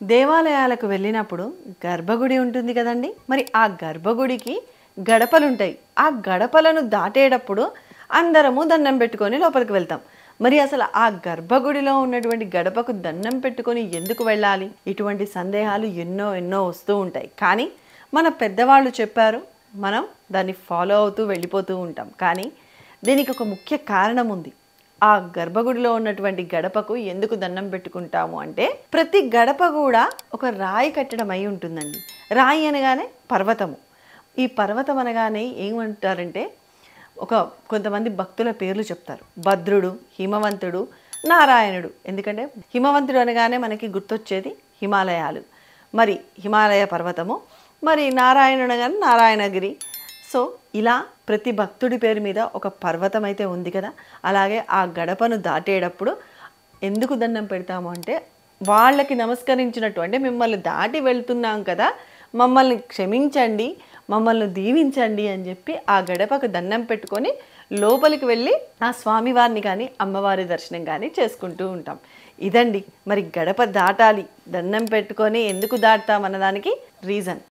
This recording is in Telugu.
దేవాలయాలకు వెళ్ళినప్పుడు గర్భగుడి ఉంటుంది కదండి. మరి ఆ గర్భగుడికి గడపలుంటాయి. ఆ గడపలను దాటేటప్పుడు అందరము దండం పెట్టుకొని లోపలికి వెళ్తాం. మరి అసలు ఆ గర్భగుడిలో ఉన్నటువంటి గడపకు దండం పెట్టుకొని ఎందుకు వెళ్ళాలి? ఇటువంటి సందేహాలు ఎన్నో ఎన్నో వస్తూ ఉంటాయి. కానీ మన పెద్దవాళ్ళు చెప్పారు. మనం దాన్ని ఫాలో అవుతూ వెళ్ళిపోతూ ఉంటాం. కానీ దీనికి ఒక ముఖ్య కారణం ఉంది. ఆ గర్భగుడిలో ఉన్నటువంటి గడపకు ఎందుకు దండం పెట్టుకుంటాము అంటే, ప్రతి గడప కూడా ఒక రాయి కట్టడం అయి ఉంటుందండి. రాయి అనగానే పర్వతము. ఈ పర్వతం అనగానే ఏమంటారంటే, కొంతమంది భక్తుల పేర్లు చెప్తారు. భద్రుడు, హిమవంతుడు, నారాయణుడు. ఎందుకంటే హిమవంతుడు అనగానే మనకి గుర్తొచ్చేది హిమాలయాలు. మరి హిమాలయ పర్వతము, మరి నారాయణుడు అనగానే నారాయణగిరి. సో ఇలా ప్రతి భక్తుడి పేరు మీద ఒక పర్వతం అయితే ఉంది కదా. అలాగే ఆ గడపను దాటేటప్పుడు ఎందుకు దండం పెడతాము అంటే, వాళ్ళకి నమస్కరించినట్టు. అంటే మిమ్మల్ని దాటి వెళ్తున్నాం కదా, మమ్మల్ని క్షమించండి, మమ్మల్ని దీవించండి అని చెప్పి ఆ గడపకు దండం పెట్టుకొని లోపలికి వెళ్ళి ఆ స్వామివారిని కానీ అమ్మవారి దర్శనం కానీ చేసుకుంటూ ఉంటాం. ఇదండి మరి గడప దాటాలి, దండం పెట్టుకొని ఎందుకు దాటుతాం అన్నదానికి రీజన్.